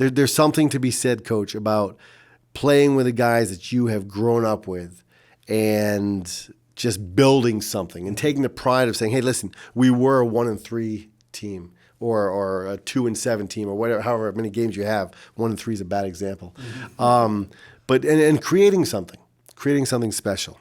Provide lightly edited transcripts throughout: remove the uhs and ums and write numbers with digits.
there's something to be said, Coach, about playing with the guys that you have grown up with and just building something and taking the pride of saying, hey, listen, we were a 1-3 team or a 2-7 team or whatever, however many games you have. 1-3 is a bad example. But creating something special.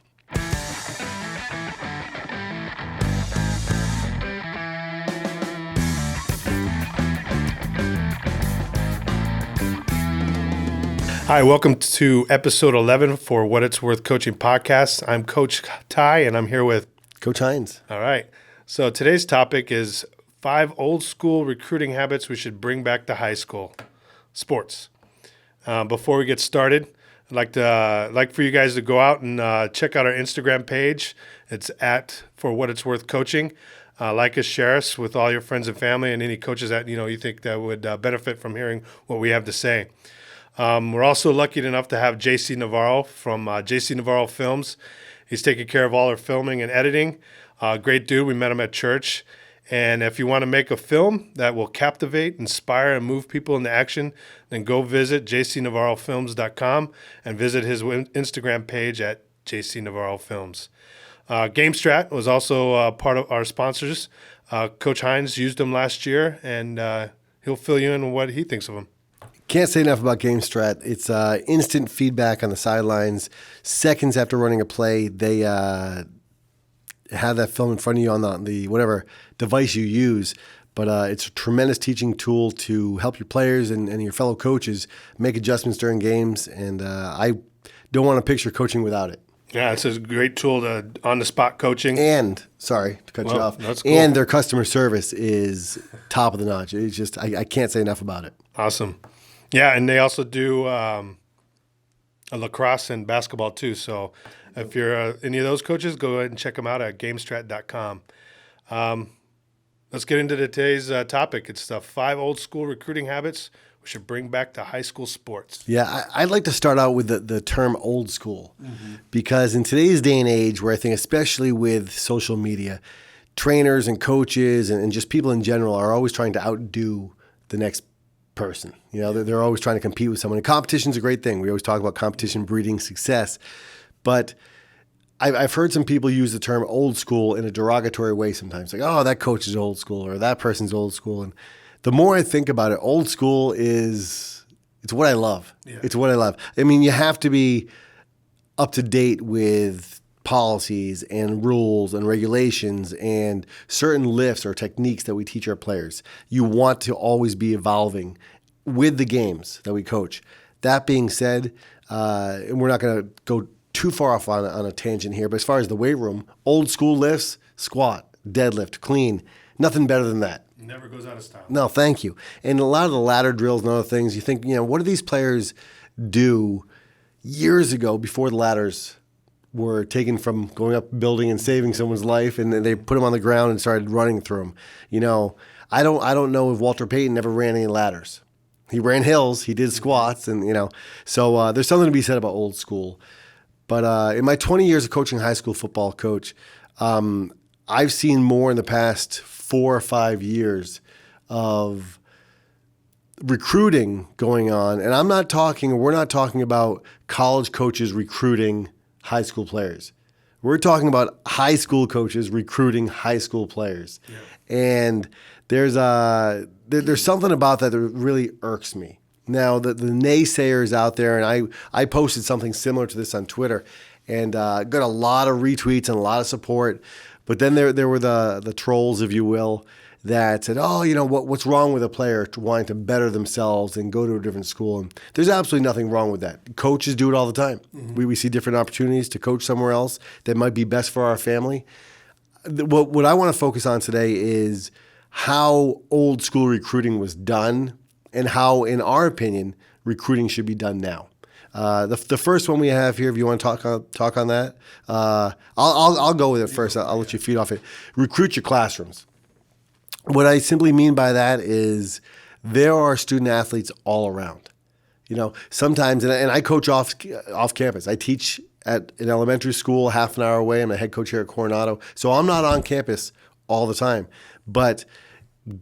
Hi, welcome to episode 11 for What It's Worth Coaching podcast. I'm Coach Tighe, and I'm here with Coach Hines. All right. So today's topic is 5 old school recruiting habits we should bring back to high school sports. Before we get started, I'd like for you guys to go out and check out our Instagram page. It's at For What It's Worth Coaching. Like us, share us with all your friends and family, and any coaches that you think that would benefit from hearing what we have to say. We're also lucky enough to have JC Navarro from JC Navarro Films. He's taking care of all our filming and editing. Great dude. We met him at church. And if you want to make a film that will captivate, inspire, and move people into action, then go visit jcnavarrofilms.com and visit his Instagram page at jcnavarrofilms. GameStrat was also part of our sponsors. Coach Hines used them last year, and he'll fill you in on what he thinks of them. Can't say enough about GameStrat. It's instant feedback on the sidelines. Seconds after running a play, they have that film in front of you on the whatever device you use. But it's a tremendous teaching tool to help your players and your fellow coaches make adjustments during games. And I don't want to picture coaching without it. Yeah, it's a great tool to on-the-spot coaching. And, sorry to cut you off, that's cool. And their customer service is top of the notch. It's just, I can't say enough about it. Awesome. Yeah, and they also do a lacrosse and basketball too. So if you're any of those coaches, go ahead and check them out at gamestrat.com. Let's get into today's topic. It's the 5 old school recruiting habits we should bring back to high school sports. Yeah, I'd like to start out with the term old school because in today's day and age where I think especially with social media, trainers and coaches and just people in general are always trying to outdo the next person. They're always trying to compete with someone. And competition's a great thing. We always talk about competition breeding success. But I've heard some people use the term old school in a derogatory way sometimes. Like, oh, that coach is old school or that person's old school. And the more I think about it, old school it's what I love. Yeah. It's what I love. I mean, you have to be up to date with policies and rules and regulations and certain lifts or techniques that we teach our players. You want to always be evolving with the games that we coach. That being said, and we're not going to go too far off on a tangent here, but as far as the weight room, old school lifts, squat, deadlift, clean, nothing better than that. Never goes out of style. No, thank you. And a lot of the ladder drills and other things, you think, what do these players do years ago before the ladders were taken from going up a building and saving someone's life, and they put them on the ground and started running through them. I don't know if Walter Payton never ran any ladders. He ran hills, he did squats, and so there's something to be said about old school. But in my 20 years of coaching high school football, Coach, I've seen more in the past 4 or 5 years of recruiting going on, and we're not talking about college coaches recruiting high school players. We're talking about high school coaches recruiting high school players. Yeah. And there's something about that really irks me. Now, the naysayers out there, and I posted something similar to this on Twitter, and got a lot of retweets and a lot of support. But then there were the trolls, if you will, that said, oh, what's wrong with a player wanting to better themselves and go to a different school? And there's absolutely nothing wrong with that. Coaches do it all the time. Mm-hmm. We see different opportunities to coach somewhere else that might be best for our family. What I want to focus on today is how old school recruiting was done and how, in our opinion, recruiting should be done now. The first one we have here, if you want to talk on that, I'll go with it first. I'll let you feed off it. Recruit your classrooms. What I simply mean by that is there are student athletes all around. Sometimes, and I coach off campus. I teach at an elementary school half an hour away. I'm a head coach here at Coronado. So I'm not on campus all the time. But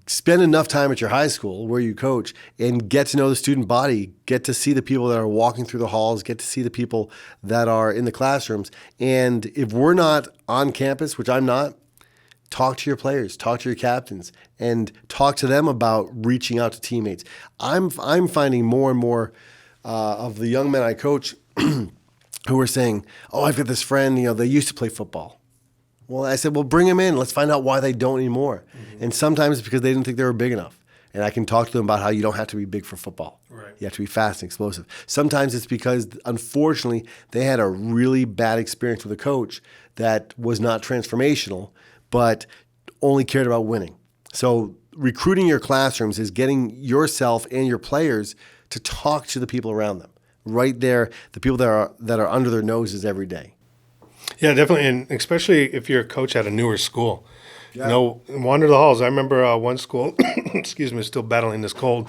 spend enough time at your high school where you coach and get to know the student body, get to see the people that are walking through the halls, get to see the people that are in the classrooms. And if we're not on campus, which I'm not, talk to your players, talk to your captains, and talk to them about reaching out to teammates. I'm finding more and more of the young men I coach who are saying, "Oh, I've got this friend, they used to play football." Well, I said, well, bring them in. Let's find out why they don't anymore. Mm-hmm. And sometimes it's because they didn't think they were big enough. And I can talk to them about how you don't have to be big for football. Right. You have to be fast and explosive. Sometimes it's because, unfortunately, they had a really bad experience with a coach that was not transformational, but only cared about winning. So recruiting your classrooms is getting yourself and your players to talk to the people around them. Right there, the people that are under their noses every day. Yeah, definitely, and especially if you're a coach at a newer school. Yeah. Wander the halls. I remember one school, excuse me, still battling this cold,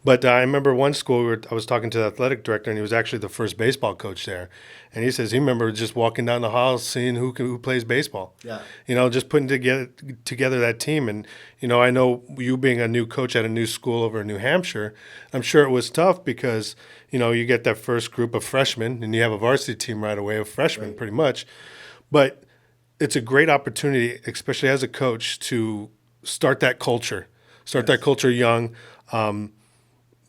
but I remember one school I was talking to the athletic director, and he was actually the first baseball coach there. And he says he remember just walking down the halls, seeing who plays baseball. Yeah. Just putting together that team. And, I know you being a new coach at a new school over in New Hampshire, I'm sure it was tough because, you get that first group of freshmen and you have a varsity team right away of freshmen pretty much. But it's a great opportunity, especially as a coach, to start that culture, that culture young,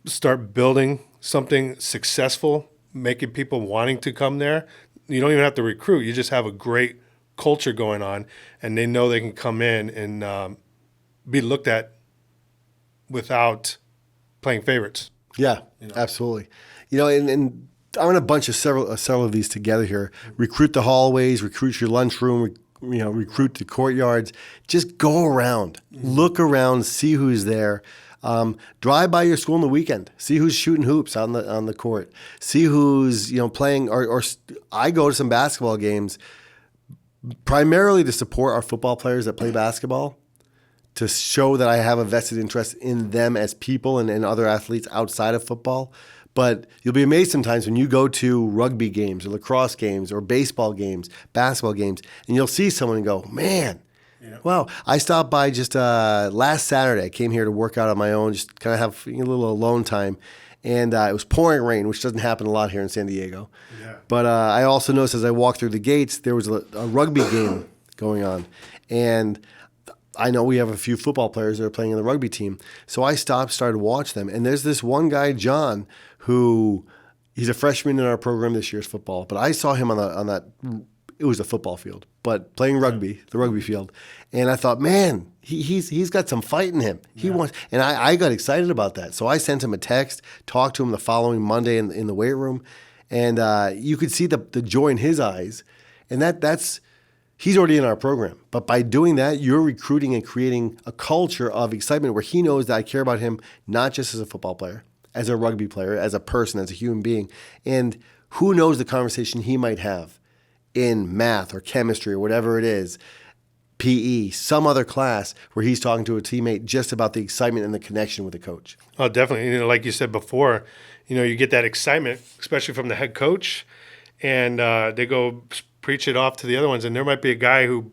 start building something successful, making people wanting to come there. You don't even have to recruit. You just have a great culture going on, and they know they can come in and be looked at without playing favorites. Yeah, absolutely. And I'm going to bunch of several of these together here. Recruit the hallways, recruit your lunchroom, recruit the courtyards. Just go around, look around, see who's there. Drive by your school on the weekend. See who's shooting hoops on the court. See who's playing. Or I go to some basketball games primarily to support our football players that play basketball, to show that I have a vested interest in them as people and other athletes outside of football. But you'll be amazed sometimes when you go to rugby games or lacrosse games or baseball games, basketball games, and you'll see someone and go, man, wow. I stopped by just last Saturday. I came here to work out on my own, just kind of have a little alone time. And it was pouring rain, which doesn't happen a lot here in San Diego. Yeah. But I also noticed as I walked through the gates, there was a rugby game going on. And I know we have a few football players that are playing in the rugby team. So I stopped, started to watch them. And there's this one guy, John, who he's a freshman in our program this year's football. But I saw him on that, it was a football field, but playing rugby, the rugby field. And I thought, man, he's got some fight in him. He wants, and I got excited about that. So I sent him a text, talked to him the following Monday in the weight room. And you could see the joy in his eyes. And that's he's already in our program. But by doing that, you're recruiting and creating a culture of excitement where he knows that I care about him, not just as a football player, as a rugby player, as a person, as a human being. And who knows the conversation he might have in math or chemistry or whatever it is, PE, some other class where he's talking to a teammate just about the excitement and the connection with the coach. Oh, definitely. Like you said before, you get that excitement, especially from the head coach, and they go preach it off to the other ones. And there might be a guy who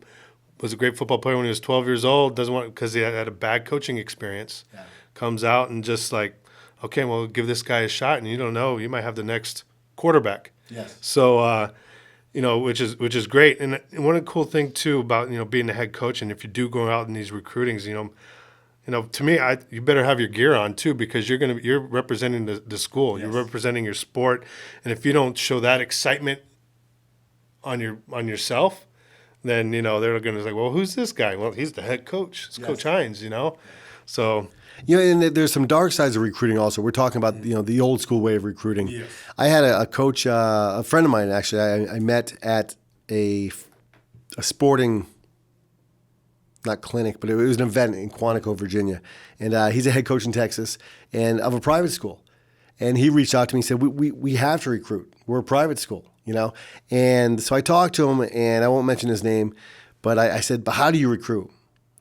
was a great football player when he was 12 years old, doesn't want because he had a bad coaching experience, comes out and just like, okay, well, give this guy a shot, and you don't know, you might have the next quarterback. Yes. So, which is great. And one cool thing too about being the head coach, and if you do go out in these recruitings, to me, you better have your gear on too, because you're representing the school, you're representing your sport, and if you don't show that excitement on yourself, then they're going to say, well, who's this guy? Well, he's the head coach. It's Coach Hines, So. And there's some dark sides of recruiting also. We're talking about, the old school way of recruiting. Yes. I had a coach, a friend of mine, actually, I met at a sporting, not clinic, but it was an event in Quantico, Virginia. And he's a head coach in Texas and of a private school. And he reached out to me and said, we have to recruit. We're a private school, And so I talked to him, and I won't mention his name, but I said, but how do you recruit?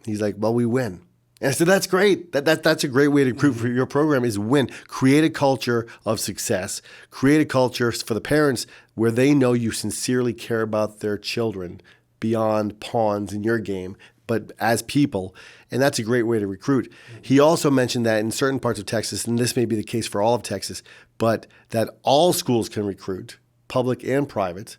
He's like, well, we win. And I said, that's great. That's a great way to recruit for your program is win. Create a culture of success. Create a culture for the parents where they know you sincerely care about their children beyond pawns in your game, but as people. And that's a great way to recruit. He also mentioned that in certain parts of Texas, and this may be the case for all of Texas, but that all schools can recruit, public and private,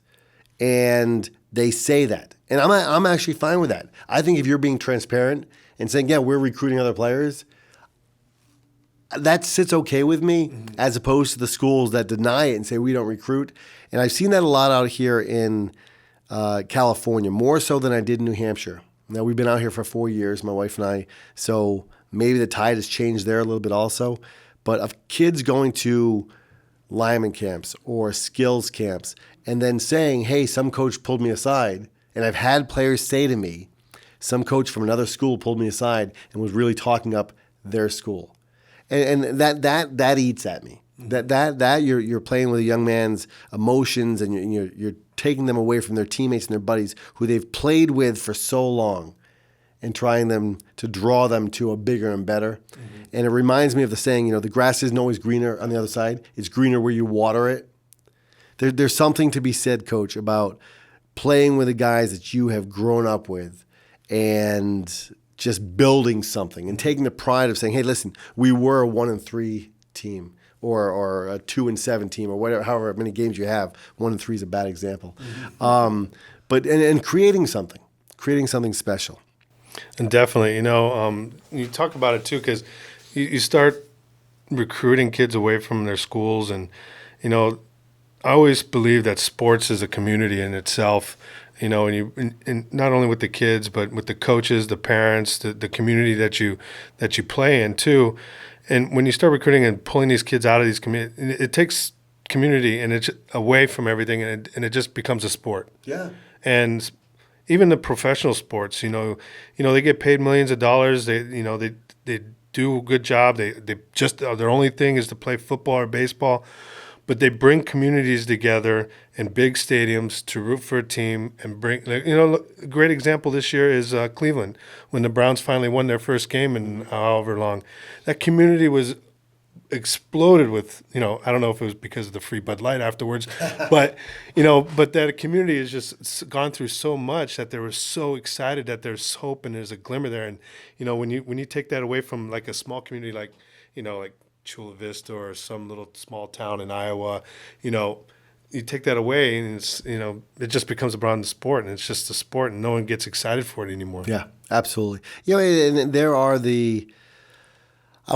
and they say that. And I'm actually fine with that. I think if you're being transparent and saying, yeah, we're recruiting other players, that sits okay with me, as opposed to the schools that deny it and say we don't recruit. And I've seen that a lot out here in California, more so than I did in New Hampshire. Now, we've been out here for 4 years, my wife and I, so maybe the tide has changed there a little bit also. But of kids going to lineman camps or skills camps and then saying, hey, some coach pulled me aside, and I've had players say to me, some coach from another school pulled me aside and was really talking up their school. And that eats at me. That you're playing with a young man's emotions, and you're taking them away from their teammates and their buddies who they've played with for so long, and trying them to draw them to a bigger and better. And it reminds me of the saying, the grass isn't always greener on the other side. It's greener where you water it. There's something to be said, Coach, about playing with the guys that you have grown up with and just building something and taking the pride of saying, hey, listen, we were a 1-3 team or a 2-7 team or whatever, however many games you have. 1-3 is a bad example. But creating something special. And definitely, you talk about it too, because you start recruiting kids away from their schools. And, I always believe that sports is a community in itself. And not only with the kids, but with the coaches, the parents, the community that you play in too. And when you start recruiting and pulling these kids out of these communities, it takes community and it's away from everything, and it just becomes a sport. Yeah. And even the professional sports, they get paid millions of dollars. They do a good job. Their only thing is to play football or baseball. But they bring communities together in big stadiums to root for a team and bring. A great example this year is Cleveland, when the Browns finally won their first game in however long. That community was exploded with. I don't know if it was because of the free Bud Light afterwards, but that community has just gone through so much that they were so excited that there's hope and there's a glimmer there. And when you take that away from like a small community like Chula Vista or some little small town in Iowa, you take that away and it's, it just becomes a broad sport, and it's just a sport and no one gets excited for it anymore. Yeah, absolutely. And there are I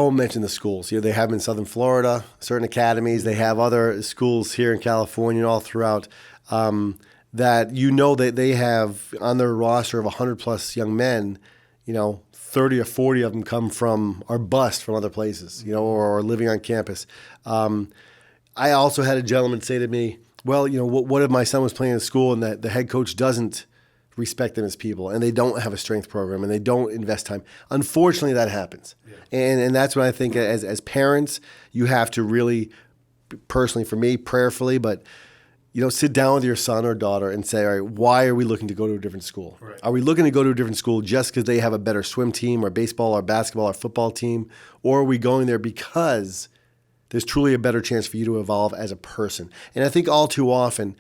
won't mention the schools. They have them in Southern Florida, certain academies. They have other schools here in California and all throughout that that they have on their roster of 100+ young men, 30 or 40 of them come from or bust from other places, or living on campus. I also had a gentleman say to me, well, what if my son was playing in school and the head coach doesn't respect them as people and they don't have a strength program and they don't invest time? Unfortunately, that happens. Yeah. And that's what I think as parents, you have to really, personally for me, prayerfully, but sit down with your son or daughter and say, all right, why are we looking to go to a different school? Right. Are we looking to go to a different school just because they have a better swim team or baseball or basketball or football team? Or are we going there because there's truly a better chance for you to evolve as a person? And I think all too often,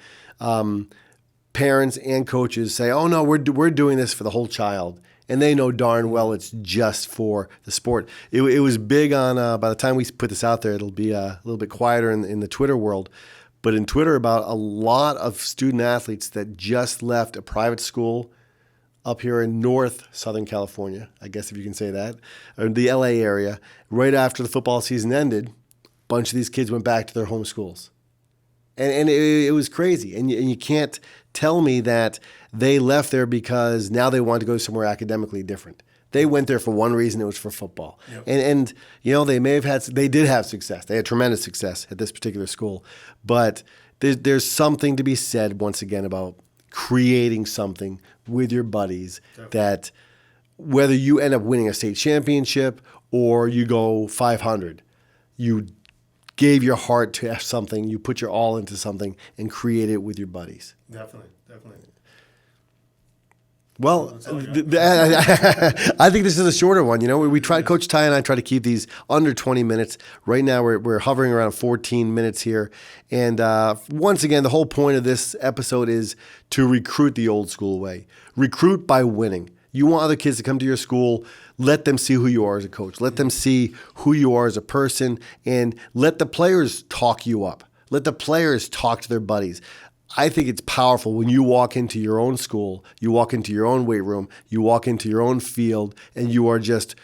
parents and coaches say, oh, no, we're doing this for the whole child. And they know darn well it's just for the sport. It was big on, by the time we put this out there, it'll be a little bit quieter in the Twitter world. But in Twitter, about a lot of student athletes that just left a private school up here in North Southern California, I guess if you can say that, or the LA area, right after the football season ended, a bunch of these kids went back to their home schools. And it was crazy. And you can't tell me that they left there because now they want to go somewhere academically different. They went there for one reason, it was for football. Yep. And they did have success. They had tremendous success at this particular school. But there's something to be said, once again, about creating something with your buddies. Definitely. That whether you end up winning a state championship or you go 500, you gave your heart to something, you put your all into something and create it with your buddies. Definitely. Well, I think this is a shorter one. We try, Coach Tighe and I try to keep these under 20 minutes. Right now, we're hovering around 14 minutes here. And once again, the whole point of this episode is to recruit the old school way. Recruit by winning. You want other kids to come to your school. Let them see who you are as a coach. Let them see who you are as a person, and let the players talk you up. Let the players talk to their buddies. I think it's powerful when you walk into your own school, you walk into your own weight room, you walk into your own field, and you are just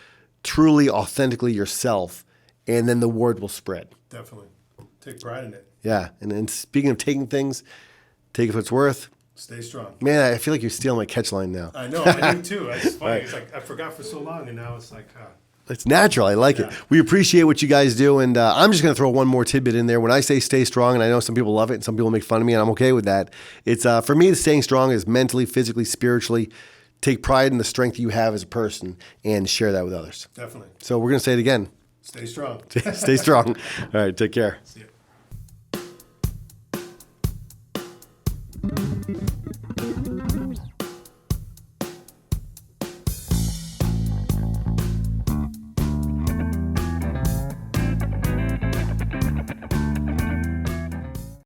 truly, authentically yourself, and then the word will spread. Definitely. Take pride in it. Yeah, and speaking of taking things, take it for its worth. Stay strong. Man, I feel like you're stealing my catch line now. I know, I do too. It's funny. It's like I forgot for so long, and now it's like, It's natural. I like it. We appreciate what you guys do, and I'm just going to throw one more tidbit in there. When I say stay strong, and I know some people love it, and some people make fun of me, and I'm okay with that. It's for me, staying strong is mentally, physically, spiritually. Take pride in the strength you have as a person, and share that with others. definitely. So we're going to say it again. Stay strong. Stay strong. All right, take care. See ya.